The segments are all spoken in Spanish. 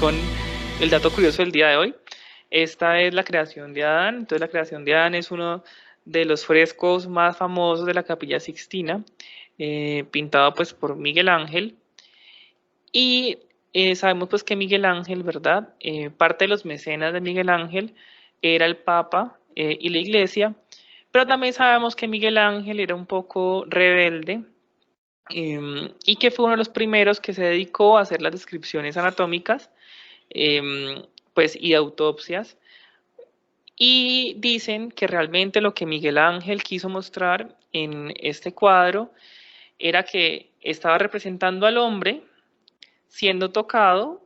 con el dato curioso del día de hoy. Esta es la creación de Adán. Entonces, la creación de Adán es uno de los frescos más famosos de la Capilla Sixtina, pintado pues por Miguel Ángel. Y sabemos pues que Miguel Ángel, ¿verdad? Parte de los mecenas de Miguel Ángel era el Papa y la Iglesia, pero también sabemos que Miguel Ángel era un poco rebelde, y que fue uno de los primeros que se dedicó a hacer las descripciones anatómicas, pues, y de autopsias. Y dicen que realmente lo que Miguel Ángel quiso mostrar en este cuadro era que estaba representando al hombre siendo tocado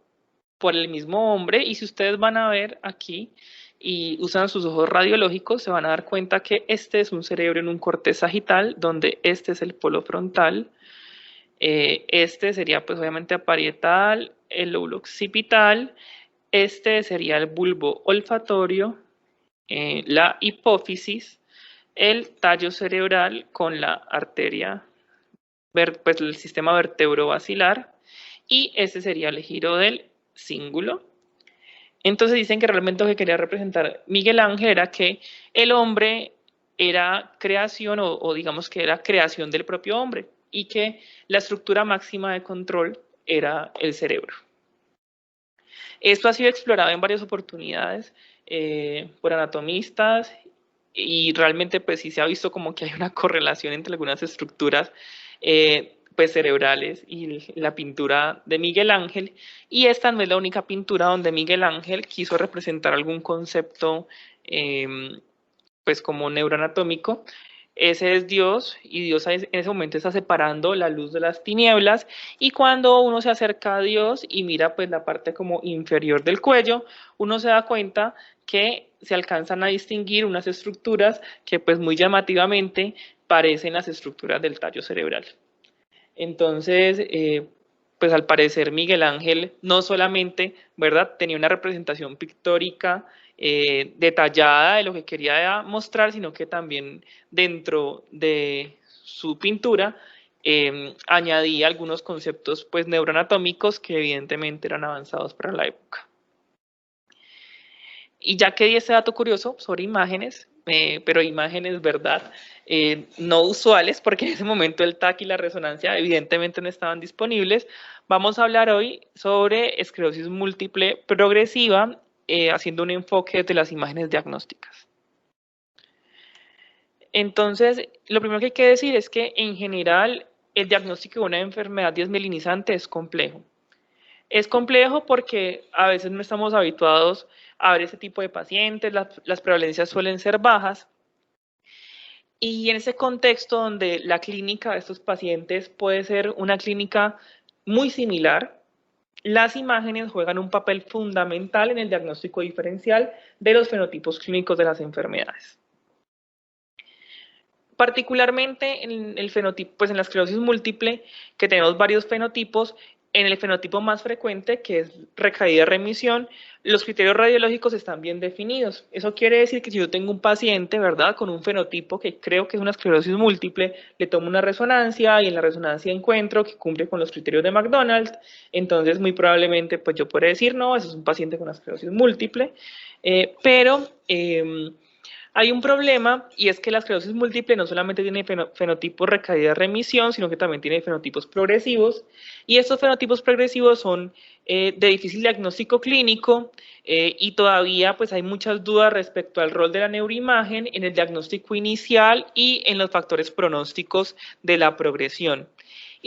por el mismo hombre, y si ustedes van a ver aquí y usan sus ojos radiológicos, se van a dar cuenta que este es un cerebro en un corte sagital, donde este es el polo frontal. Este sería pues obviamente aparietal, el lóbulo occipital, este sería el bulbo olfatorio, la hipófisis, el tallo cerebral con la arteria, pues el sistema vertebrovascular, y este sería el giro del cíngulo. Entonces dicen que realmente lo que quería representar Miguel Ángel era que el hombre era creación, o digamos que era creación del propio hombre, y que la estructura máxima de control era el cerebro. Esto ha sido explorado en varias oportunidades por anatomistas, y realmente pues sí se ha visto como que hay una correlación entre algunas estructuras pues cerebrales y la pintura de Miguel Ángel, y esta no es la única pintura donde Miguel Ángel quiso representar algún concepto pues como neuroanatómico. Ese es Dios, y Dios en ese momento está separando la luz de las tinieblas, y cuando uno se acerca a Dios y mira pues la parte como inferior del cuello, uno se da cuenta que se alcanzan a distinguir unas estructuras que pues muy llamativamente parecen las estructuras del tallo cerebral. Entonces, pues al parecer Miguel Ángel no solamente, ¿verdad?, tenía una representación pictórica detallada de lo que quería mostrar, sino que también dentro de su pintura añadía algunos conceptos pues neuroanatómicos que evidentemente eran avanzados para la época. Y ya que di este dato curioso sobre imágenes, pero imágenes, ¿verdad?, no usuales, porque en ese momento el TAC y la resonancia evidentemente no estaban disponibles, vamos a hablar hoy sobre esclerosis múltiple progresiva, haciendo un enfoque de las imágenes diagnósticas. Entonces, lo primero que hay que decir es que en general el diagnóstico de una enfermedad desmielinizante es complejo. Es complejo porque a veces no estamos habituados a ver ese tipo de pacientes, las prevalencias suelen ser bajas, y en ese contexto donde la clínica de estos pacientes puede ser una clínica muy similar, las imágenes juegan un papel fundamental en el diagnóstico diferencial de los fenotipos clínicos de las enfermedades. Particularmente en el fenotipo, pues en la esclerosis múltiple, que tenemos varios fenotipos, en el fenotipo más frecuente, que es recaída remisión, los criterios radiológicos están bien definidos. Eso quiere decir que si yo tengo un paciente, ¿verdad?, con un fenotipo que creo que es una esclerosis múltiple, le tomo una resonancia y en la resonancia encuentro que cumple con los criterios de McDonald, entonces muy probablemente pues yo podré decir, no, eso es un paciente con una esclerosis múltiple, pero hay un problema, y es que la esclerosis múltiple no solamente tiene fenotipos recaída-remisión, sino que también tiene fenotipos progresivos, y estos fenotipos progresivos son de difícil diagnóstico clínico, y todavía pues hay muchas dudas respecto al rol de la neuroimagen en el diagnóstico inicial y en los factores pronósticos de la progresión.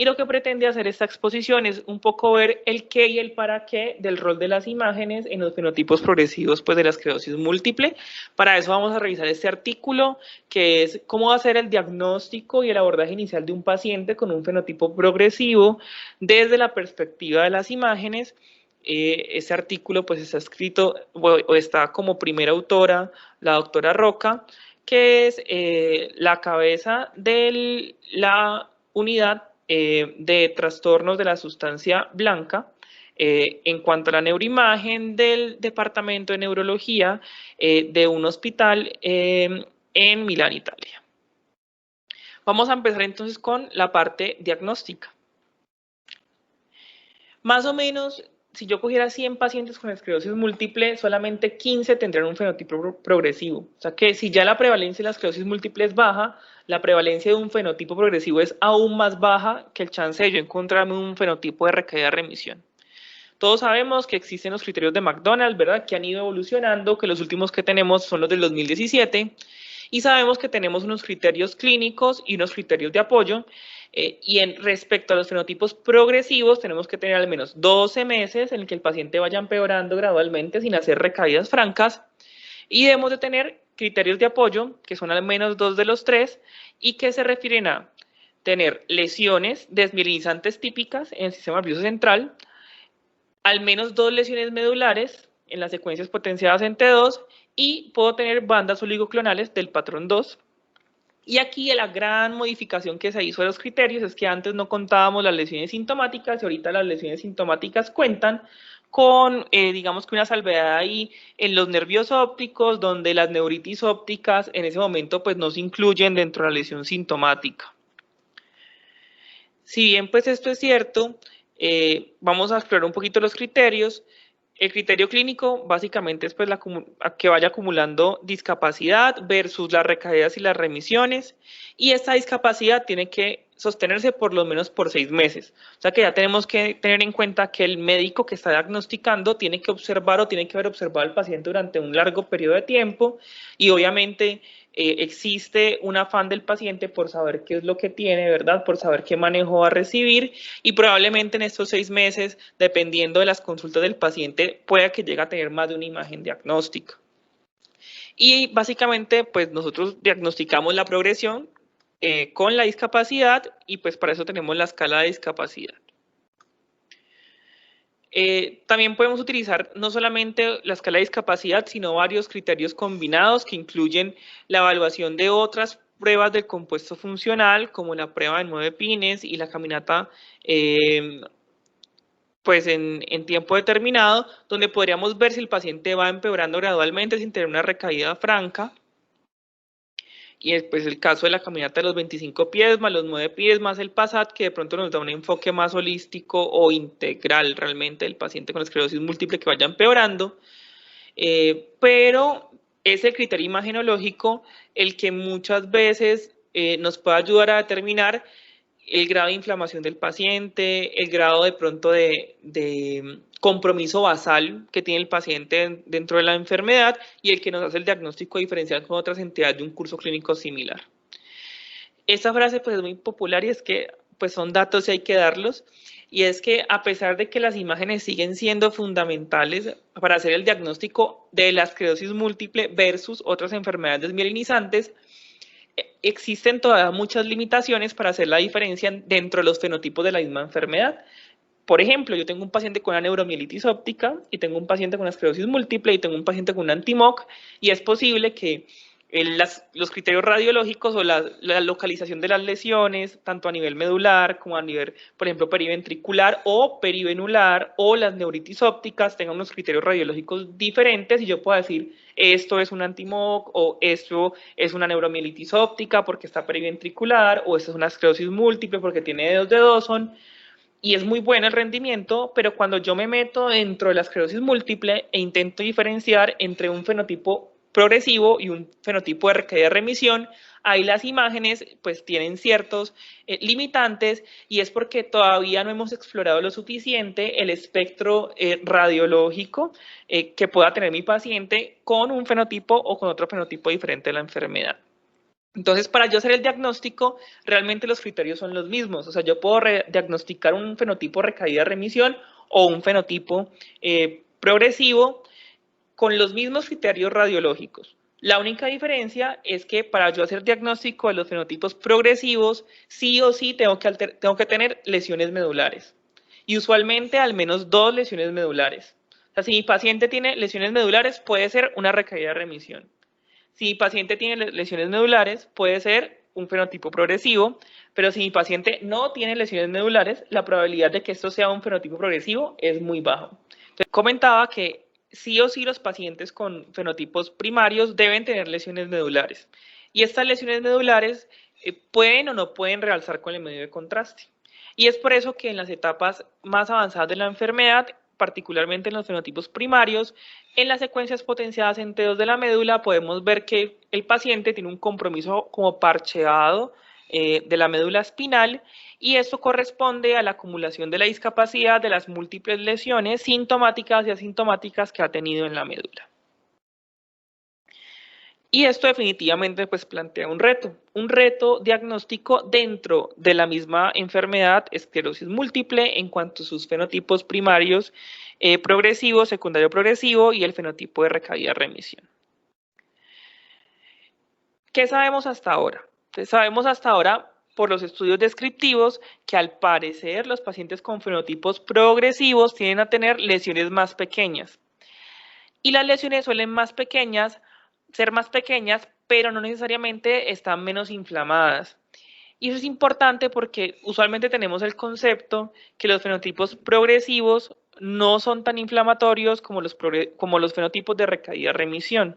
Y lo que pretende hacer esta exposición es un poco ver el qué y el para qué del rol de las imágenes en los fenotipos progresivos pues, de la esclerosis múltiple. Para eso vamos a revisar este artículo, que es cómo hacer el diagnóstico y el abordaje inicial de un paciente con un fenotipo progresivo desde la perspectiva de las imágenes. Este artículo pues está escrito o está como primera autora la doctora Roca, que es la cabeza de la unidad de trastornos de la sustancia blanca en cuanto a la neuroimagen del departamento de neurología de un hospital en Milán, Italia. Vamos a empezar entonces con la parte diagnóstica. Más o menos si yo cogiera 100 pacientes con esclerosis múltiple, solamente 15 tendrían un fenotipo progresivo. O sea que si ya la prevalencia de la esclerosis múltiple es baja, la prevalencia de un fenotipo progresivo es aún más baja que el chance de yo encontrarme un fenotipo de recaída-remisión. Todos sabemos que existen los criterios de McDonald, ¿verdad? Que han ido evolucionando, que los últimos que tenemos son los del 2017, y sabemos que tenemos unos criterios clínicos y unos criterios de apoyo, y respecto a los fenotipos progresivos tenemos que tener al menos 12 meses en el que el paciente vaya empeorando gradualmente sin hacer recaídas francas, y debemos de tener criterios de apoyo, que son al menos 2 de los 3, y que se refieren a tener lesiones desmielinizantes típicas en el sistema nervioso central, al menos 2 lesiones medulares en las secuencias potenciadas en T2 y puedo tener bandas oligoclonales del patrón 2. Y aquí la gran modificación que se hizo de los criterios es que antes no contábamos las lesiones sintomáticas y ahorita las lesiones sintomáticas cuentan con, digamos que una salvedad ahí en los nervios ópticos, donde las neuritis ópticas en ese momento pues no se incluyen dentro de la lesión sintomática. Si bien pues esto es cierto, vamos a explorar un poquito los criterios. El criterio clínico básicamente es pues que vaya acumulando discapacidad versus las recaídas y las remisiones, y esta discapacidad tiene que sostenerse por lo menos por 6 meses. O sea que ya tenemos que tener en cuenta que el médico que está diagnosticando tiene que observar o tiene que haber observado al paciente durante un largo periodo de tiempo, y obviamente existe un afán del paciente por saber qué es lo que tiene, ¿verdad? Por saber qué manejo va a recibir, y probablemente en estos 6 meses, dependiendo de las consultas del paciente, pueda que llegue a tener más de una imagen diagnóstica. Y básicamente, pues nosotros diagnosticamos la progresión con la discapacidad, y pues para eso tenemos la escala de discapacidad. También podemos utilizar no solamente la escala de discapacidad, sino varios criterios combinados que incluyen la evaluación de otras pruebas del compuesto funcional, como la prueba de 9 pines y la caminata pues en tiempo determinado, donde podríamos ver si el paciente va empeorando gradualmente sin tener una recaída franca. Y después el caso de la caminata de los 25 pies más los 9 pies más el PASAT, que de pronto nos da un enfoque más holístico o integral realmente del paciente con esclerosis múltiple que vaya empeorando. Pero es el criterio imagenológico el que muchas veces nos puede ayudar a determinar el grado de inflamación del paciente, el grado de pronto de compromiso basal que tiene el paciente dentro de la enfermedad, y el que nos hace el diagnóstico diferencial con otras entidades de un curso clínico similar. Esta frase pues es muy popular, y es que pues son datos y hay que darlos, y es que a pesar de que las imágenes siguen siendo fundamentales para hacer el diagnóstico de la esclerosis múltiple versus otras enfermedades desmielinizantes, existen todavía muchas limitaciones para hacer la diferencia dentro de los fenotipos de la misma enfermedad. Por ejemplo, yo tengo un paciente con una neuromielitis óptica y tengo un paciente con una esclerosis múltiple y tengo un paciente con un anti-MOC, y es posible que los criterios radiológicos o la localización de las lesiones, tanto a nivel medular como a nivel, por ejemplo, periventricular o perivenular, o las neuritis ópticas, tengan unos criterios radiológicos diferentes, y yo puedo decir, esto es un anti-MOC, o esto es una neuromielitis óptica porque está periventricular, o esto es una esclerosis múltiple porque tiene dedos de Dawson. Y es muy bueno el rendimiento, pero cuando yo me meto dentro de la esclerosis múltiple e intento diferenciar entre un fenotipo progresivo y un fenotipo de recaída-remisión, ahí las imágenes pues tienen ciertos limitantes, y es porque todavía no hemos explorado lo suficiente el espectro radiológico que pueda tener mi paciente con un fenotipo o con otro fenotipo diferente de la enfermedad. Entonces, para yo hacer el diagnóstico, realmente los criterios son los mismos. O sea, yo puedo diagnosticar un fenotipo recaída-remisión o un fenotipo progresivo con los mismos criterios radiológicos. La única diferencia es que para yo hacer diagnóstico de los fenotipos progresivos, sí o sí tengo que tener lesiones medulares. Y usualmente al menos 2 lesiones medulares. O sea, si mi paciente tiene lesiones medulares, puede ser una recaída-remisión. Si mi paciente tiene lesiones medulares, puede ser un fenotipo progresivo, pero si mi paciente no tiene lesiones medulares, la probabilidad de que esto sea un fenotipo progresivo es muy bajo. Entonces, comentaba que sí o sí los pacientes con fenotipos primarios deben tener lesiones medulares, y estas lesiones medulares pueden o no pueden realzar con el medio de contraste. Y es por eso que en las etapas más avanzadas de la enfermedad particularmente en los fenotipos primarios, en las secuencias potenciadas en T2 de la médula podemos ver que el paciente tiene un compromiso como parcheado de la médula espinal y esto corresponde a la acumulación de la discapacidad de las múltiples lesiones sintomáticas y asintomáticas que ha tenido en la médula. Y esto definitivamente pues plantea un reto diagnóstico dentro de la misma enfermedad, esclerosis múltiple, en cuanto a sus fenotipos primarios progresivo, secundario progresivo y el fenotipo de recaída-remisión. ¿Qué sabemos hasta ahora? Entonces, sabemos hasta ahora por los estudios descriptivos que al parecer los pacientes con fenotipos progresivos tienden a tener lesiones más pequeñas. Y las lesiones suelen ser más pequeñas, pero no necesariamente están menos inflamadas. Y eso es importante porque usualmente tenemos el concepto que los fenotipos progresivos no son tan inflamatorios como los fenotipos de recaída-remisión.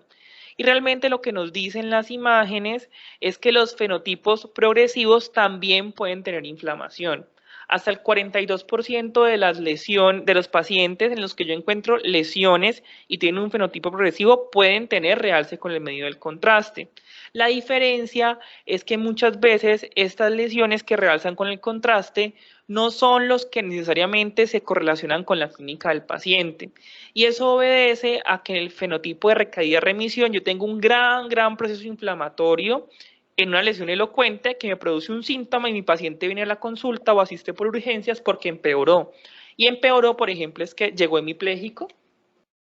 Y realmente lo que nos dicen las imágenes es que los fenotipos progresivos también pueden tener inflamación. Hasta el 42% de los pacientes en los que yo encuentro lesiones y tienen un fenotipo progresivo pueden tener realce con el medio del contraste. La diferencia es que muchas veces estas lesiones que realzan con el contraste no son los que necesariamente se correlacionan con la clínica del paciente. Y eso obedece a que en el fenotipo de recaída-remisión yo tengo un gran proceso inflamatorio en una lesión elocuente que me produce un síntoma y mi paciente viene a la consulta o asiste por urgencias porque empeoró. Y empeoró, por ejemplo, es que llegó hemipléjico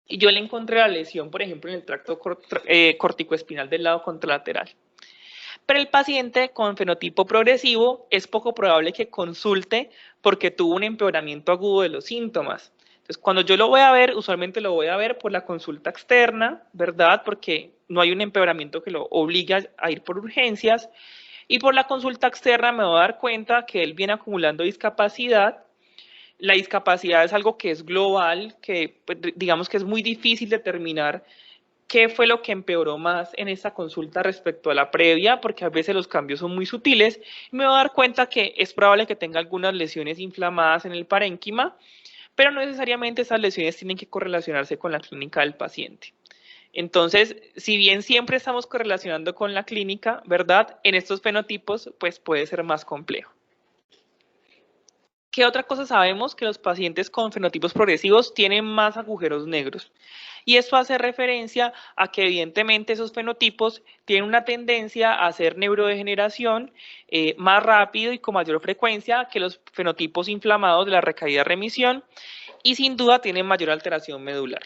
y yo le encontré la lesión, por ejemplo, en el tracto corticoespinal del lado contralateral. Pero el paciente con fenotipo progresivo es poco probable que consulte porque tuvo un empeoramiento agudo de los síntomas. Entonces, cuando yo lo voy a ver, usualmente lo voy a ver por la consulta externa, ¿verdad? Porque no hay un empeoramiento que lo obligue a ir por urgencias. Y por la consulta externa me voy a dar cuenta que él viene acumulando discapacidad. La discapacidad es algo que es global, que pues, digamos que es muy difícil determinar qué fue lo que empeoró más en esta consulta respecto a la previa, porque a veces los cambios son muy sutiles. Me voy a dar cuenta que es probable que tenga algunas lesiones inflamadas en el parénquima, pero no necesariamente esas lesiones tienen que correlacionarse con la clínica del paciente. Entonces, si bien siempre estamos correlacionando con la clínica, ¿verdad? En estos fenotipos, pues puede ser más complejo. ¿Qué otra cosa sabemos? Que los pacientes con fenotipos progresivos tienen más agujeros negros. Y esto hace referencia a que evidentemente esos fenotipos tienen una tendencia a hacer neurodegeneración más rápido y con mayor frecuencia que los fenotipos inflamados de la recaída-remisión y sin duda tienen mayor alteración medular.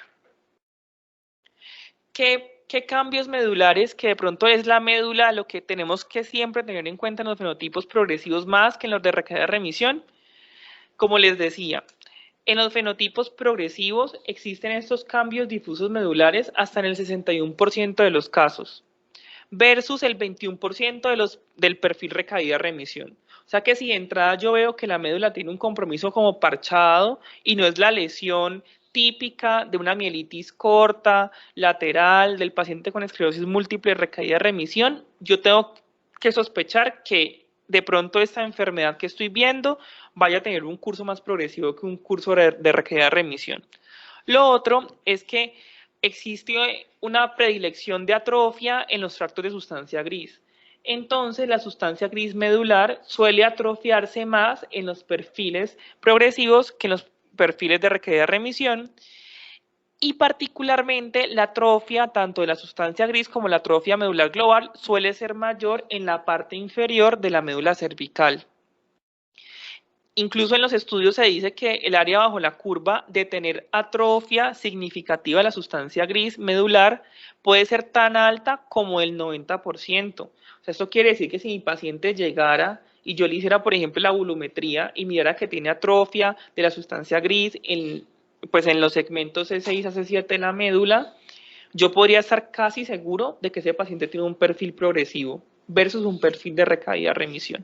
¿Qué cambios medulares? Que de pronto es la médula lo que tenemos que siempre tener en cuenta en los fenotipos progresivos más que en los de recaída-remisión. Como les decía, en los fenotipos progresivos existen estos cambios difusos medulares hasta en el 61% de los casos, versus el 21% del perfil recaída-remisión. O sea que si de entrada yo veo que la médula tiene un compromiso como parchado y no es la lesión típica de una mielitis corta, lateral, del paciente con esclerosis múltiple, recaída-remisión, yo tengo que sospechar que de pronto esta enfermedad que estoy viendo vaya a tener un curso más progresivo que un curso de recaída-remisión. Lo otro es que existe una predilección de atrofia en los tractos de sustancia gris. Entonces, la sustancia gris medular suele atrofiarse más en los perfiles progresivos que en los perfiles de recaída-remisión. Y particularmente la atrofia, tanto de la sustancia gris como la atrofia medular global, suele ser mayor en la parte inferior de la médula cervical. Incluso en los estudios se dice que el área bajo la curva de tener atrofia significativa de la sustancia gris medular puede ser tan alta como el 90%. O sea, esto quiere decir que si mi paciente llegara y yo le hiciera, por ejemplo, la volumetría y mirara que tiene atrofia de la sustancia gris pues en los segmentos C6 a C7 de la médula, yo podría estar casi seguro de que ese paciente tiene un perfil progresivo versus un perfil de recaída-remisión.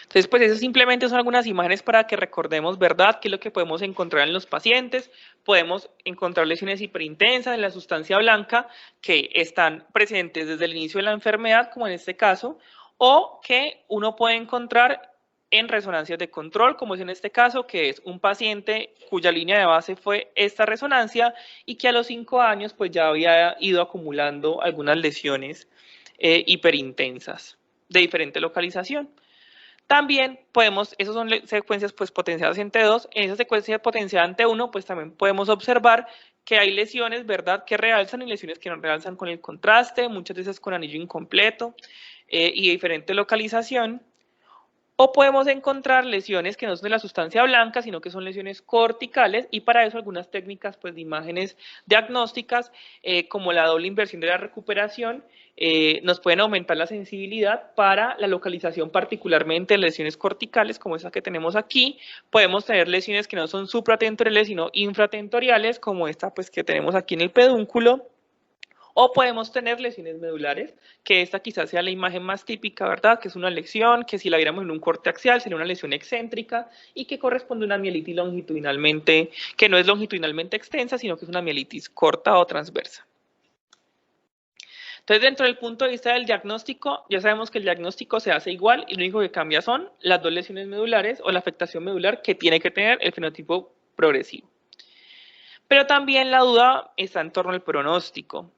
Entonces, pues eso simplemente son algunas imágenes para que recordemos, ¿verdad?, qué es lo que podemos encontrar en los pacientes. Podemos encontrar lesiones hiperintensas en la sustancia blanca que están presentes desde el inicio de la enfermedad, como en este caso, o que uno puede encontrar en resonancias de control, como es en este caso, que es un paciente cuya línea de base fue esta resonancia y que a los 5 años pues ya había ido acumulando algunas lesiones hiperintensas de diferente localización. También podemos, esas son secuencias pues potenciadas en T2, en esa secuencia potenciada en T1 pues también podemos observar que hay lesiones, ¿verdad?, que realzan y lesiones que no realzan con el contraste, muchas veces con anillo incompleto y de diferente localización. O podemos encontrar lesiones que no son de la sustancia blanca, sino que son lesiones corticales, y para eso algunas técnicas pues, de imágenes diagnósticas, como la doble inversión de la recuperación, nos pueden aumentar la sensibilidad para la localización, particularmente de lesiones corticales, como esa que tenemos aquí. Podemos tener lesiones que no son supratentoriales, sino infratentoriales, como esta pues, que tenemos aquí en el pedúnculo. O podemos tener lesiones medulares, que esta quizás sea la imagen más típica, ¿verdad? Que es una lesión, que si la viéramos en un corte axial sería una lesión excéntrica y que corresponde a una mielitis longitudinalmente, que no es longitudinalmente extensa, sino que es una mielitis corta o transversa. Entonces, dentro del punto de vista del diagnóstico, ya sabemos que el diagnóstico se hace igual y lo único que cambia son las dos lesiones medulares o la afectación medular que tiene que tener el fenotipo progresivo. Pero también la duda está en torno al pronóstico.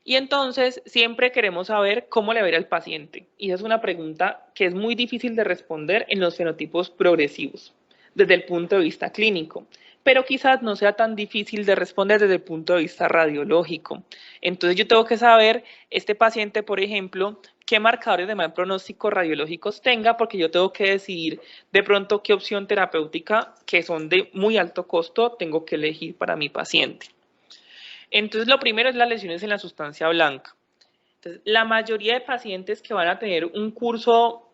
Y entonces siempre queremos saber cómo le va a ir al paciente. Y esa es una pregunta que es muy difícil de responder en los fenotipos progresivos, desde el punto de vista clínico. Pero quizás no sea tan difícil de responder desde el punto de vista radiológico. Entonces yo tengo que saber, este paciente, por ejemplo, qué marcadores de mal pronóstico radiológicos tenga, porque yo tengo que decidir de pronto qué opción terapéutica, que son de muy alto costo, tengo que elegir para mi paciente. Entonces, lo primero es las lesiones en la sustancia blanca. Entonces, la mayoría de pacientes que van a tener un curso,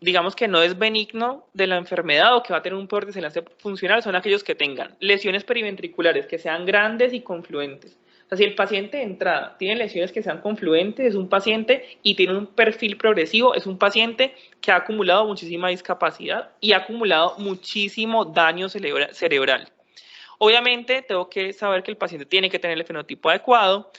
digamos que no es benigno de la enfermedad o que va a tener un peor desenlace funcional, son aquellos que tengan lesiones periventriculares que sean grandes y confluentes. O sea, si el paciente de entrada tiene lesiones que sean confluentes, es un paciente y tiene un perfil progresivo, es un paciente que ha acumulado muchísima discapacidad y ha acumulado muchísimo daño cerebral. Obviamente, tengo que saber que el paciente tiene que tener el fenotipo adecuado.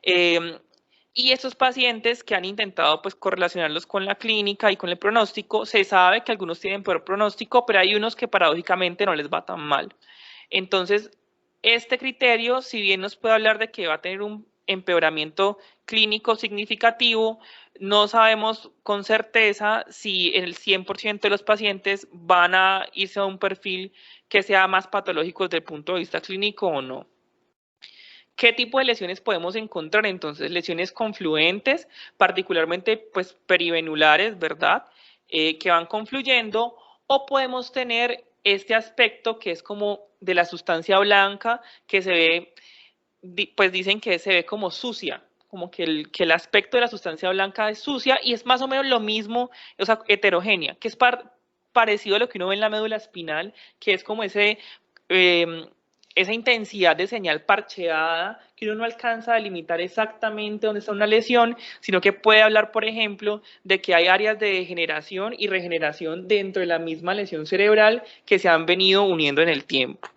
Y estos pacientes que han intentado pues, correlacionarlos con la clínica y con el pronóstico, se sabe que algunos tienen peor pronóstico, pero hay unos que paradójicamente no les va tan mal. Entonces, este criterio, si bien nos puede hablar de que va a tener un empeoramiento clínico significativo, no sabemos con certeza si el 100% de los pacientes van a irse a un perfil que sea más patológico desde el punto de vista clínico o no. ¿Qué tipo de lesiones podemos encontrar? Entonces, lesiones confluentes, particularmente pues, perivenulares, ¿verdad? Que van confluyendo, o podemos tener este aspecto que es como de la sustancia blanca, que se ve, pues dicen que se ve como sucia, como que el aspecto de la sustancia blanca es sucia y es más o menos lo mismo, o sea, heterogénea, que es parecido a lo que uno ve en la médula espinal, que es como esa intensidad de señal parcheada que uno no alcanza a delimitar exactamente dónde está una lesión, sino que puede hablar, por ejemplo, de que hay áreas de degeneración y regeneración dentro de la misma lesión cerebral que se han venido uniendo en el tiempo.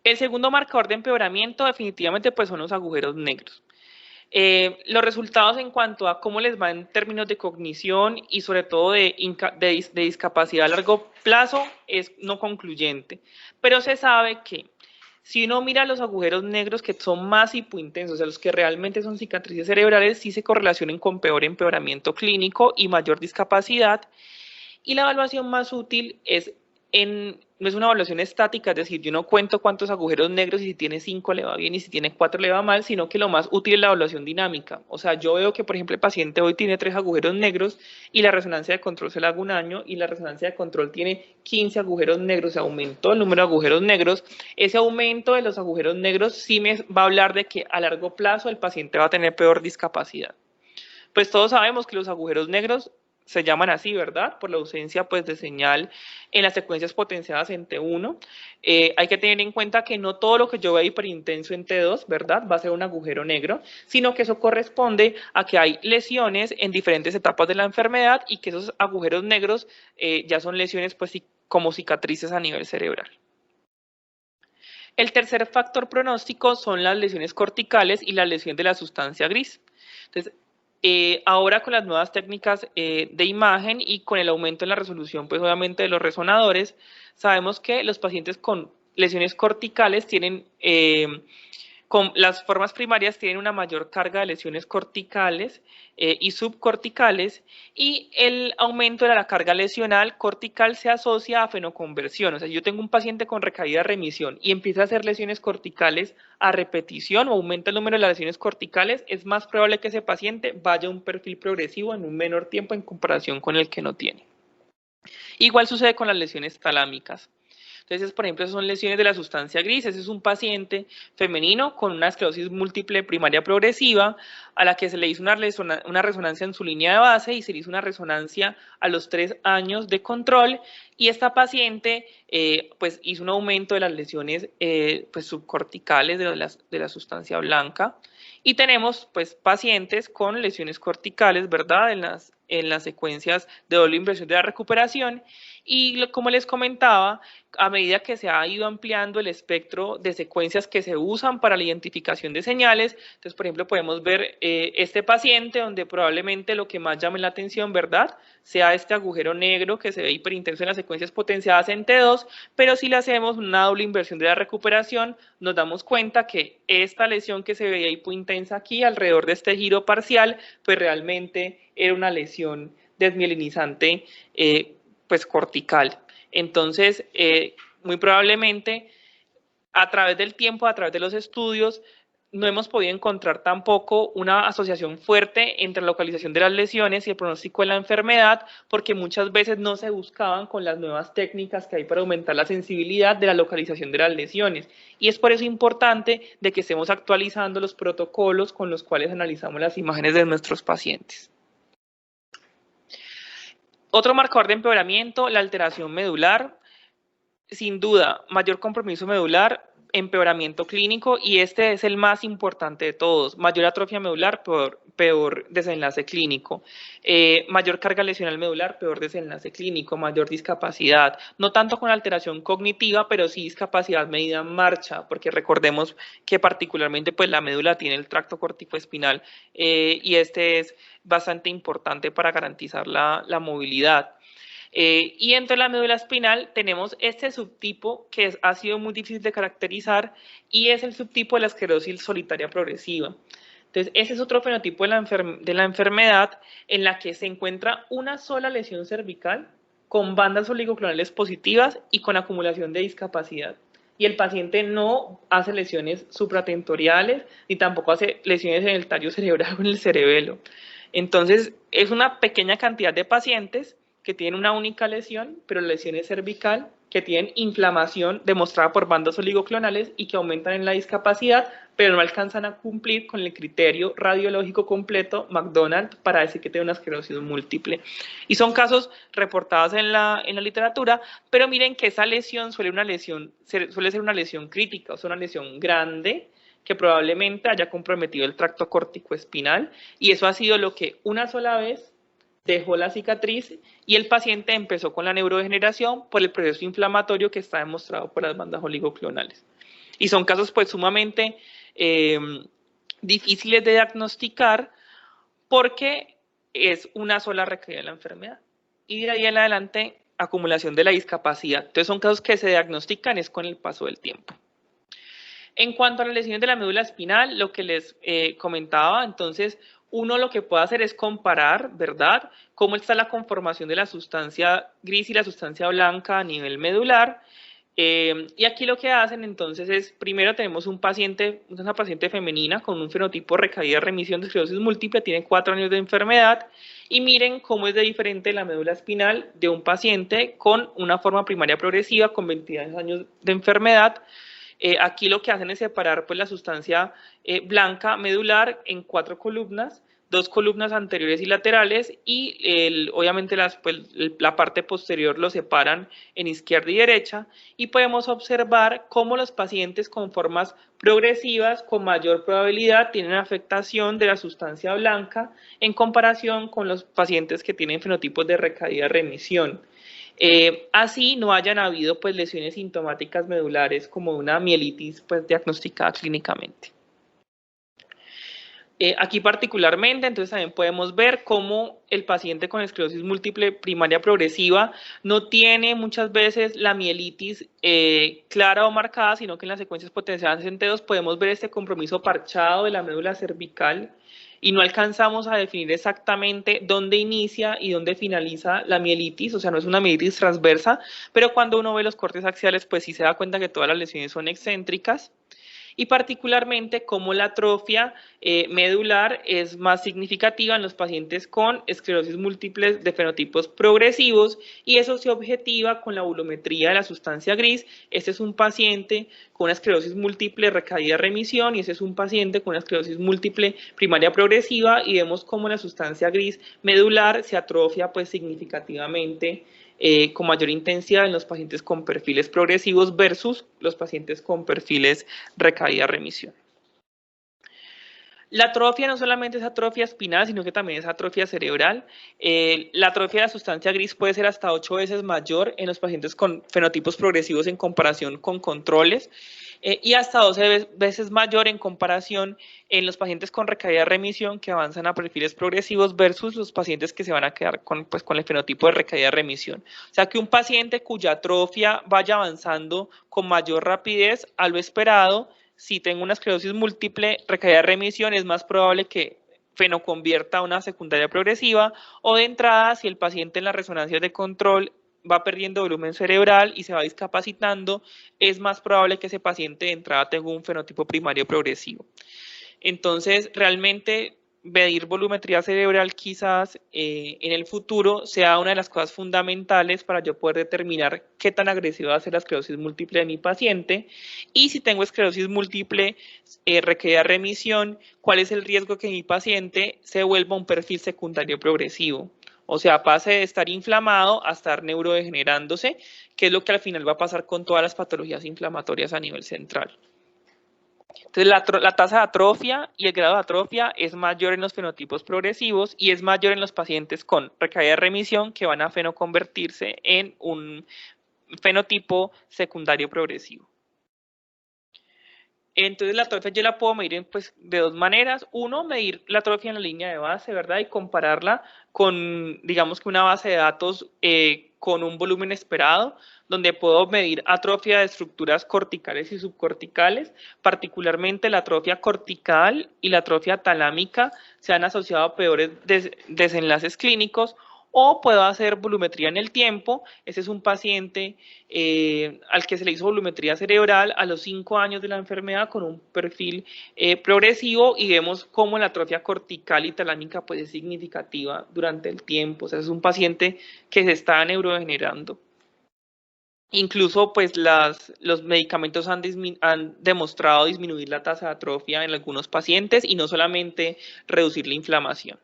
El segundo marcador de empeoramiento definitivamente pues, son los agujeros negros. Los resultados en cuanto a cómo les va en términos de cognición y sobre todo de discapacidad a largo plazo es no concluyente, pero se sabe que si uno mira los agujeros negros que son más hipointensos, o sea, los que realmente son cicatrices cerebrales, sí se correlacionan con peor empeoramiento clínico y mayor discapacidad. Y la evaluación más útil es no es una evaluación estática, es decir, yo no cuento cuántos agujeros negros y si tiene 5 le va bien y si tiene 4 le va mal, sino que lo más útil es la evaluación dinámica. O sea, yo veo que, por ejemplo, el paciente hoy tiene 3 agujeros negros y la resonancia de control se la hago un año y la resonancia de control tiene 15 agujeros negros, se aumentó el número de agujeros negros. Ese aumento de los agujeros negros sí me va a hablar de que a largo plazo el paciente va a tener peor discapacidad. Pues todos sabemos que los agujeros negros se llaman así, ¿verdad? Por la ausencia pues, de señal en las secuencias potenciadas en T1. Hay que tener en cuenta que no todo lo que yo vea hiperintenso en T2, ¿verdad? Va a ser un agujero negro, sino que eso corresponde a que hay lesiones en diferentes etapas de la enfermedad y que esos agujeros negros ya son lesiones pues, como cicatrices a nivel cerebral. El tercer factor pronóstico son las lesiones corticales y la lesión de la sustancia gris. Entonces, Ahora con las nuevas técnicas de imagen y con el aumento en la resolución, pues obviamente de los resonadores, sabemos que los pacientes con lesiones corticales tienen, con las formas primarias tienen una mayor carga de lesiones corticales y subcorticales, y el aumento de la carga lesional cortical se asocia a fenoconversión. O sea, yo tengo un paciente con recaída remisión y empieza a hacer lesiones corticales a repetición o aumenta el número de las lesiones corticales, es más probable que ese paciente vaya a un perfil progresivo en un menor tiempo en comparación con el que no tiene. Igual sucede con las lesiones talámicas. Entonces, por ejemplo, son lesiones de la sustancia gris. Ese es un paciente femenino con una esclerosis múltiple primaria progresiva a la que se le hizo una resonancia en su línea de base y se le hizo una resonancia a los 3 años de control, y esta paciente pues hizo un aumento de las lesiones pues subcorticales de la sustancia blanca, y tenemos pues pacientes con lesiones corticales, ¿verdad? En las secuencias de doble inversión de la recuperación, y como les comentaba, a medida que se ha ido ampliando el espectro de secuencias que se usan para la identificación de señales, entonces, por ejemplo, podemos ver este paciente donde probablemente lo que más llame la atención, ¿verdad?, sea este agujero negro que se ve hiperintenso en las secuencias potenciadas en T2, pero si le hacemos una doble inversión de la recuperación, nos damos cuenta que esta lesión que se veía hipointensa aquí, alrededor de este giro parcial, pues realmente era una lesión desmielinizante pues cortical. Entonces, muy probablemente a través del tiempo, a través de los estudios, no hemos podido encontrar tampoco una asociación fuerte entre la localización de las lesiones y el pronóstico de la enfermedad, porque muchas veces no se buscaban con las nuevas técnicas que hay para aumentar la sensibilidad de la localización de las lesiones. Y es por eso importante de que estemos actualizando los protocolos con los cuales analizamos las imágenes de nuestros pacientes. Otro marcador de empeoramiento, la alteración medular. Sin duda, mayor compromiso medular, empeoramiento clínico, y este es el más importante de todos. Mayor atrofia medular, peor desenlace clínico. Mayor carga lesional medular, peor desenlace clínico. Mayor discapacidad. No tanto con alteración cognitiva, pero sí discapacidad medida en marcha, porque recordemos que particularmente pues, la médula tiene el tracto corticoespinal y este es bastante importante para garantizar la movilidad. Y entre la médula espinal tenemos este subtipo que ha sido muy difícil de caracterizar, y es el subtipo de la esclerosis solitaria progresiva. Entonces, ese es otro fenotipo de la enfermedad en la que se encuentra una sola lesión cervical con bandas oligoclonales positivas y con acumulación de discapacidad. Y el paciente no hace lesiones supratentoriales ni tampoco hace lesiones en el tallo cerebral o en el cerebelo. Entonces, es una pequeña cantidad de pacientes que tienen una única lesión, pero la lesión es cervical, que tienen inflamación demostrada por bandas oligoclonales y que aumentan en la discapacidad, pero no alcanzan a cumplir con el criterio radiológico completo McDonald para decir que tiene una esclerosis múltiple. Y son casos reportados en la literatura, pero miren que esa lesión suele ser una lesión crítica, o sea, una lesión grande, que probablemente haya comprometido el tracto corticoespinal, y eso ha sido lo que una sola vez dejó la cicatriz, y el paciente empezó con la neurodegeneración por el proceso inflamatorio que está demostrado por las bandas oligoclonales. Y son casos pues sumamente difíciles de diagnosticar porque es una sola recaída de la enfermedad. Y de ahí en adelante, acumulación de la discapacidad. Entonces son casos que se diagnostican es con el paso del tiempo. En cuanto a las lesiones de la médula espinal, lo que les comentaba, entonces uno lo que puede hacer es comparar, ¿verdad?, cómo está la conformación de la sustancia gris y la sustancia blanca a nivel medular. Y aquí lo que hacen entonces es, primero tenemos una paciente femenina con un fenotipo recaída remisión de esclerosis múltiple, tiene 4 años de enfermedad, y miren cómo es de diferente la médula espinal de un paciente con una forma primaria progresiva con 22 años de enfermedad. Aquí lo que hacen es separar pues, la sustancia blanca medular en 4 columnas, 2 columnas anteriores y laterales, y obviamente la parte posterior lo separan en izquierda y derecha, y podemos observar cómo los pacientes con formas progresivas con mayor probabilidad tienen afectación de la sustancia blanca en comparación con los pacientes que tienen fenotipos de recaída remisión. Así no hayan habido pues, lesiones sintomáticas medulares como una mielitis pues, diagnosticada clínicamente. Aquí particularmente, entonces también podemos ver cómo el paciente con esclerosis múltiple primaria progresiva no tiene muchas veces la mielitis clara o marcada, sino que en las secuencias potenciadas en T2 podemos ver este compromiso parchado de la médula cervical y no alcanzamos a definir exactamente dónde inicia y dónde finaliza la mielitis, o sea, no es una mielitis transversa, pero cuando uno ve los cortes axiales, pues sí se da cuenta que todas las lesiones son excéntricas. Y particularmente cómo la atrofia medular es más significativa en los pacientes con esclerosis múltiple de fenotipos progresivos y eso se objetiva con la volumetría de la sustancia gris. Este es un paciente con una esclerosis múltiple recaída remisión y ese es un paciente con una esclerosis múltiple primaria progresiva y vemos cómo la sustancia gris medular se atrofia pues significativamente con mayor intensidad en los pacientes con perfiles progresivos versus los pacientes con perfiles recaída-remisión. La atrofia no solamente es atrofia espinal, sino que también es atrofia cerebral. La atrofia de la sustancia gris puede ser hasta 8 veces mayor en los pacientes con fenotipos progresivos en comparación con controles y hasta 12 veces mayor en comparación en los pacientes con recaída remisión que avanzan a perfiles progresivos versus los pacientes que se van a quedar con el fenotipo de recaída remisión. O sea que un paciente cuya atrofia vaya avanzando con mayor rapidez a lo esperado, si tengo una esclerosis múltiple, recaída remisión, es más probable que fenoconvierta a una secundaria progresiva o de entrada, si el paciente en las resonancias de control va perdiendo volumen cerebral y se va discapacitando, es más probable que ese paciente de entrada tenga un fenotipo primario progresivo. Entonces, realmente medir volumetría cerebral quizás en el futuro sea una de las cosas fundamentales para yo poder determinar qué tan agresiva va a ser la esclerosis múltiple de mi paciente y si tengo esclerosis múltiple requerida remisión, cuál es el riesgo que mi paciente se vuelva un perfil secundario progresivo. O sea, pase de estar inflamado a estar neurodegenerándose, que es lo que al final va a pasar con todas las patologías inflamatorias a nivel central. Entonces, la tasa de atrofia y el grado de atrofia es mayor en los fenotipos progresivos y es mayor en los pacientes con recaída de remisión que van a fenoconvertirse en un fenotipo secundario progresivo. Entonces, la atrofia yo la puedo medir pues, de dos maneras. Uno, medir la atrofia en la línea de base, ¿verdad? Y compararla con, digamos que una base de datos con un volumen esperado, donde puedo medir atrofia de estructuras corticales y subcorticales, particularmente la atrofia cortical y la atrofia talámica se han asociado a peores desenlaces clínicos, o puedo hacer volumetría en el tiempo. Ese es un paciente al que se le hizo volumetría cerebral a los 5 años de la enfermedad con un perfil progresivo y vemos cómo la atrofia cortical y talámica pues, es significativa durante el tiempo. O sea, es un paciente que se está neurodegenerando. Incluso pues los medicamentos han demostrado disminuir la tasa de atrofia en algunos pacientes y no solamente reducir la inflamación.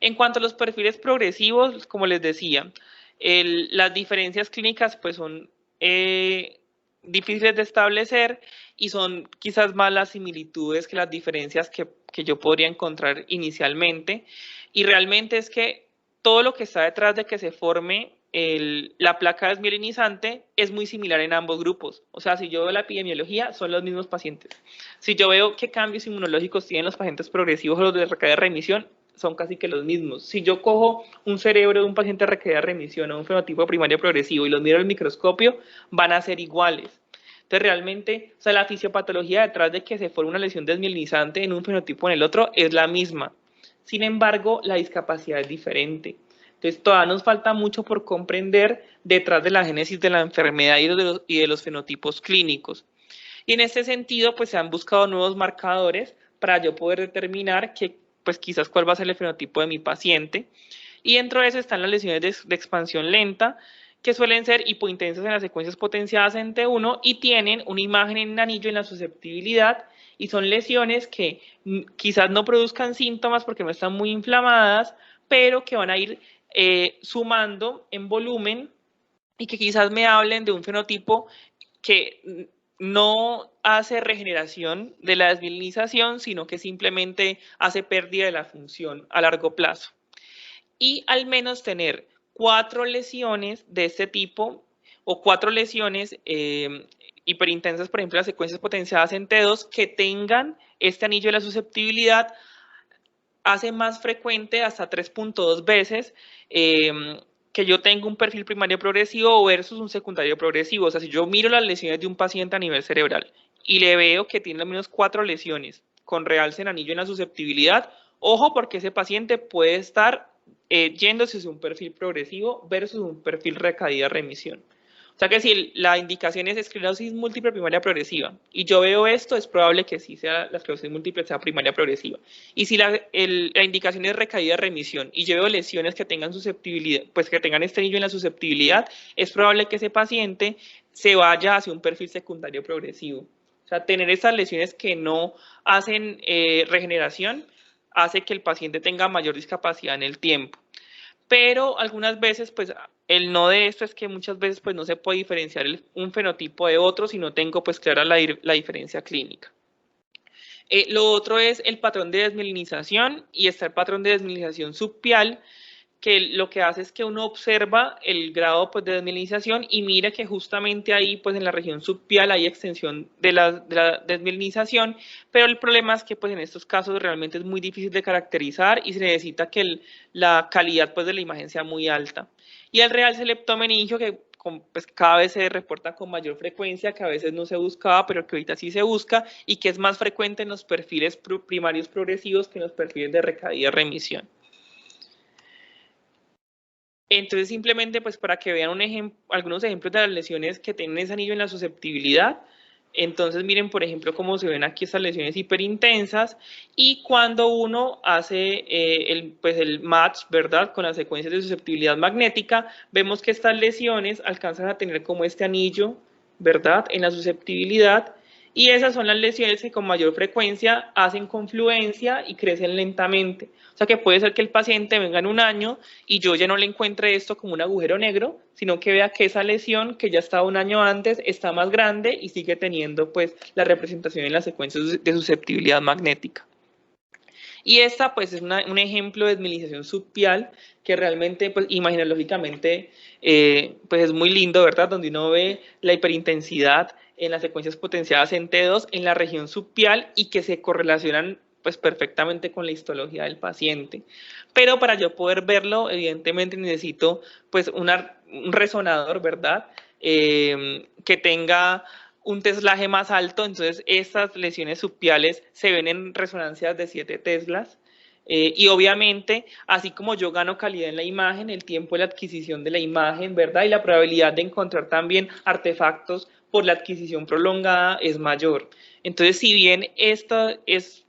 En cuanto a los perfiles progresivos, como les decía, las diferencias clínicas pues son difíciles de establecer y son quizás más las similitudes que las diferencias que yo podría encontrar inicialmente. Y realmente es que todo lo que está detrás de que se forme la placa desmielinizante es muy similar en ambos grupos. O sea, si yo veo la epidemiología, son los mismos pacientes. Si yo veo qué cambios inmunológicos tienen los pacientes progresivos o los de recaída de remisión, son casi que los mismos. Si yo cojo un cerebro de un paciente recaída de remisión o un fenotipo primario progresivo y los miro al microscopio, van a ser iguales. Entonces, realmente, o sea, la fisiopatología detrás de que se forme una lesión desmielinizante en un fenotipo o en el otro es la misma. Sin embargo, la discapacidad es diferente. Entonces, todavía nos falta mucho por comprender detrás de la génesis de la enfermedad y de los fenotipos clínicos. Y en este sentido, pues se han buscado nuevos marcadores para yo poder determinar pues quizás cuál va a ser el fenotipo de mi paciente. Y dentro de eso están las lesiones de expansión lenta, que suelen ser hipointensas en las secuencias potenciadas en T1 y tienen una imagen en anillo en la susceptibilidad y son lesiones que quizás no produzcan síntomas porque no están muy inflamadas, pero que van a ir sumando en volumen y que quizás me hablen de un fenotipo que no hace regeneración de la desmielinización, sino que simplemente hace pérdida de la función a largo plazo. Y al menos tener 4 lesiones de este tipo o 4 lesiones hiperintensas, por ejemplo, las secuencias potenciadas en T2, que tengan este anillo de la susceptibilidad hace más frecuente hasta 3.2 veces que yo tengo un perfil primario progresivo versus un secundario progresivo. O sea, si yo miro las lesiones de un paciente a nivel cerebral y le veo que tiene al menos 4 lesiones con realce en anillo en la susceptibilidad, ojo porque ese paciente puede estar yéndose hacia un perfil progresivo versus un perfil recaída-remisión. O sea que si la indicación es esclerosis múltiple primaria progresiva y yo veo esto, es probable que sí sea la esclerosis múltiple sea primaria progresiva. Y si la indicación es recaída remisión y yo veo lesiones que tengan susceptibilidad, pues que tengan este anillo en la susceptibilidad, es probable que ese paciente se vaya hacia un perfil secundario progresivo. O sea, tener esas lesiones que no hacen regeneración hace que el paciente tenga mayor discapacidad en el tiempo. Pero algunas veces, pues, el no de esto es que muchas veces, pues, no se puede diferenciar un fenotipo de otro si no tengo, pues, clara la diferencia clínica. Lo otro es el patrón de desmielinización y está el patrón de desmielinización subpial, que lo que hace es que uno observa el grado pues, de desmielinización y mira que justamente ahí pues en la región subpial hay extensión de la desmielinización, pero el problema es que pues en estos casos realmente es muy difícil de caracterizar y se necesita que la calidad pues de la imagen sea muy alta. Y el realce leptomeningio que pues cada vez se reporta con mayor frecuencia, que a veces no se buscaba, pero que ahorita sí se busca y que es más frecuente en los perfiles primarios progresivos que en los perfiles de recaída-remisión. Entonces, simplemente pues para que vean algunos ejemplos de las lesiones que tienen ese anillo en la susceptibilidad. Entonces, miren, por ejemplo, cómo se ven aquí estas lesiones hiperintensas y cuando uno hace el match, ¿verdad? Con las secuencias de susceptibilidad magnética, vemos que estas lesiones alcanzan a tener como este anillo, ¿verdad? En la susceptibilidad. Y esas son las lesiones que con mayor frecuencia hacen confluencia y crecen lentamente. O sea que puede ser que el paciente venga en un año y yo ya no le encuentre esto como un agujero negro, sino que vea que esa lesión que ya estaba un año antes está más grande y sigue teniendo pues la representación en las secuencias de susceptibilidad magnética. Y esta pues es un ejemplo de desmielinización subpial que realmente pues imaginológicamente pues es muy lindo, ¿verdad? Donde uno ve la hiperintensidad en las secuencias potenciadas en T2 en la región subpial y que se correlacionan pues perfectamente con la histología del paciente. Pero para yo poder verlo, evidentemente necesito pues un resonador, ¿verdad? Que tenga un teslaje más alto, entonces estas lesiones subpiales se ven en resonancias de 7 teslas. Y obviamente, así como yo gano calidad en la imagen, el tiempo de la adquisición de la imagen, ¿verdad? Y la probabilidad de encontrar también artefactos por la adquisición prolongada es mayor. Entonces, si bien esto es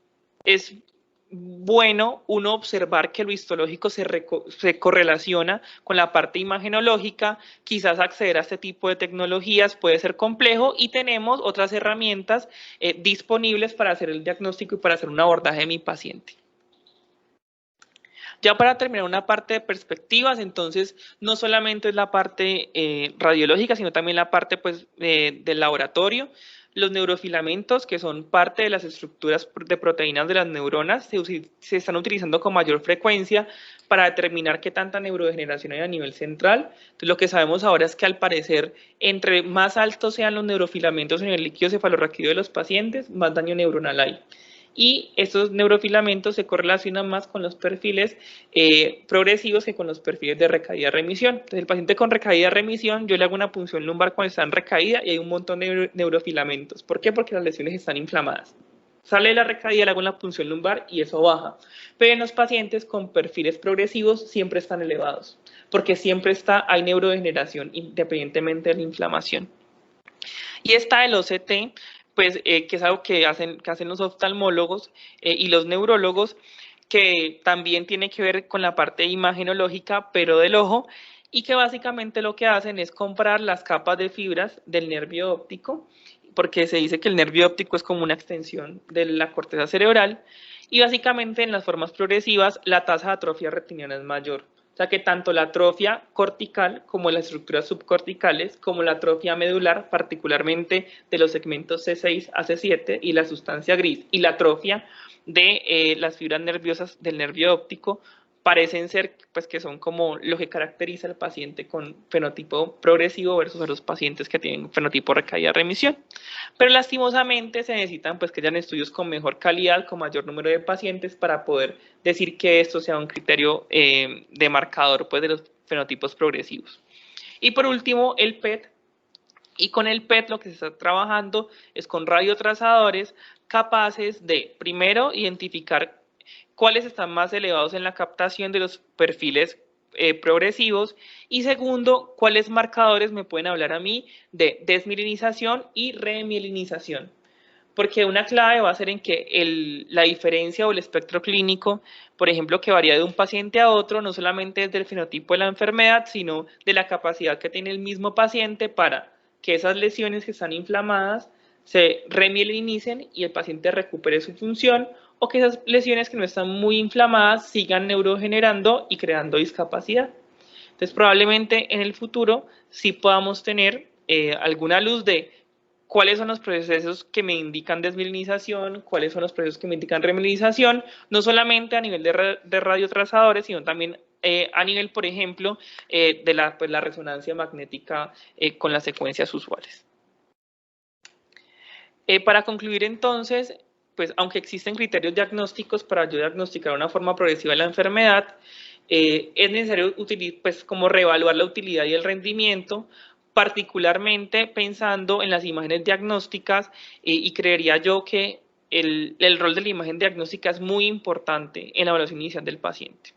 bueno uno observar que lo histológico se correlaciona con la parte imagenológica, quizás acceder a este tipo de tecnologías puede ser complejo y tenemos otras herramientas disponibles para hacer el diagnóstico y para hacer un abordaje de mi paciente. Ya para terminar una parte de perspectivas, entonces no solamente es la parte radiológica, sino también la parte pues, del laboratorio. Los neurofilamentos, que son parte de las estructuras de proteínas de las neuronas, se están utilizando con mayor frecuencia para determinar qué tanta neurodegeneración hay a nivel central. Entonces, lo que sabemos ahora es que al parecer, entre más altos sean los neurofilamentos en el líquido cefalorraquídeo de los pacientes, más daño neuronal hay. Y estos neurofilamentos se correlacionan más con los perfiles progresivos que con los perfiles de recaída-remisión. Entonces, el paciente con recaída-remisión, yo le hago una punción lumbar cuando está en recaída y hay un montón de neurofilamentos. ¿Por qué? Porque las lesiones están inflamadas. Sale de la recaída, le hago una punción lumbar y eso baja. Pero en los pacientes con perfiles progresivos siempre están elevados, porque siempre hay neurodegeneración independientemente de la inflamación. Y está el OCT, pues, que es algo que hacen los oftalmólogos y los neurólogos, que también tiene que ver con la parte imagenológica, pero del ojo, y que básicamente lo que hacen es comparar las capas de fibras del nervio óptico, porque se dice que el nervio óptico es como una extensión de la corteza cerebral, y básicamente en las formas progresivas la tasa de atrofia retiniana es mayor. O sea que tanto la atrofia cortical como las estructuras subcorticales, como la atrofia medular, particularmente de los segmentos C6 a C7 y la sustancia gris, y la atrofia de las fibras nerviosas del nervio óptico, parecen ser pues que son como lo que caracteriza al paciente con fenotipo progresivo versus a los pacientes que tienen fenotipo recaída-remisión. Pero lastimosamente se necesitan pues que hayan estudios con mejor calidad, con mayor número de pacientes para poder decir que esto sea un criterio de marcador pues de los fenotipos progresivos. Y por último, el PET. Y con el PET lo que se está trabajando es con radiotrazadores capaces de, primero, identificar cuáles están más elevados en la captación de los perfiles progresivos y segundo, cuáles marcadores me pueden hablar a mí de desmielinización y remielinización. Porque una clave va a ser en que la diferencia o el espectro clínico, por ejemplo, que varía de un paciente a otro, no solamente es del fenotipo de la enfermedad, sino de la capacidad que tiene el mismo paciente para que esas lesiones que están inflamadas se remielinicen y el paciente recupere su función, o que esas lesiones que no están muy inflamadas sigan neurogenerando y creando discapacidad. Entonces, probablemente en el futuro sí podamos tener alguna luz de cuáles son los procesos que me indican desmielinización, cuáles son los procesos que me indican remielinización, no solamente a nivel de radiotrazadores, sino también a nivel, por ejemplo, de la resonancia magnética con las secuencias usuales. Para concluir entonces, pues aunque existen criterios diagnósticos para yo diagnosticar una forma progresiva de la enfermedad, es necesario pues, como reevaluar la utilidad y el rendimiento, particularmente pensando en las imágenes diagnósticas y creería yo que el rol de la imagen diagnóstica es muy importante en la evaluación inicial del paciente.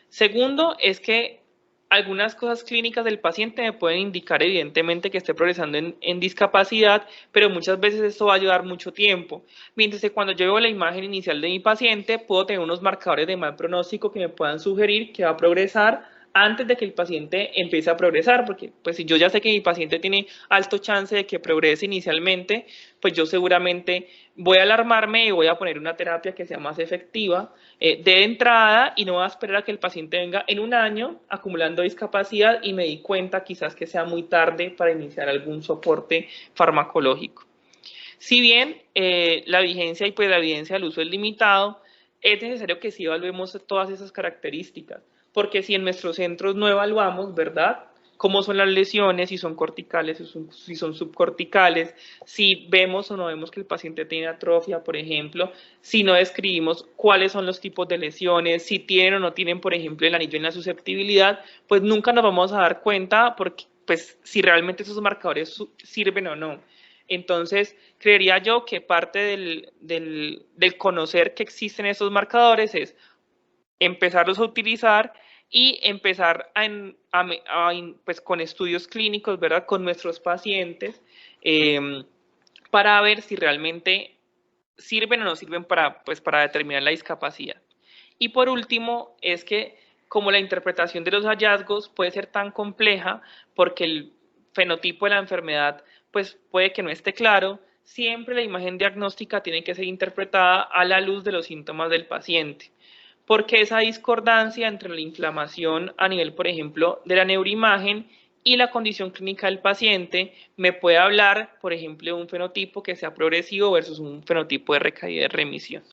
Segundo, es que algunas cosas clínicas del paciente me pueden indicar evidentemente que esté progresando en discapacidad, pero muchas veces esto va a ayudar mucho tiempo. Mientras que cuando yo veo la imagen inicial de mi paciente, puedo tener unos marcadores de mal pronóstico que me puedan sugerir que va a progresar antes de que el paciente empiece a progresar, porque pues si yo ya sé que mi paciente tiene alto chance de que progrese inicialmente, pues yo seguramente voy a alarmarme y voy a poner una terapia que sea más efectiva de entrada y no voy a esperar a que el paciente venga en un año acumulando discapacidad y me di cuenta quizás que sea muy tarde para iniciar algún soporte farmacológico. Si bien la vigencia y pues la evidencia del uso es limitado, es necesario que sí evaluemos todas esas características, porque si en nuestros centros no evaluamos, ¿verdad?, cómo son las lesiones, si son corticales, si son subcorticales, si vemos o no vemos que el paciente tiene atrofia, por ejemplo, si no describimos cuáles son los tipos de lesiones, si tienen o no tienen, por ejemplo, el anillo en la susceptibilidad, pues nunca nos vamos a dar cuenta porque, pues, si realmente esos marcadores sirven o no. Entonces, creería yo que parte del conocer que existen esos marcadores es empezarlos a utilizar y empezar pues, con estudios clínicos, ¿verdad?, con nuestros pacientes, para ver si realmente sirven o no sirven pues, para determinar la discapacidad. Y por último, es que como la interpretación de los hallazgos puede ser tan compleja, porque el fenotipo de la enfermedad pues, puede que no esté claro, siempre la imagen diagnóstica tiene que ser interpretada a la luz de los síntomas del paciente, porque esa discordancia entre la inflamación a nivel, por ejemplo, de la neuroimagen y la condición clínica del paciente me puede hablar, por ejemplo, de un fenotipo que sea progresivo versus un fenotipo de recaída de remisión.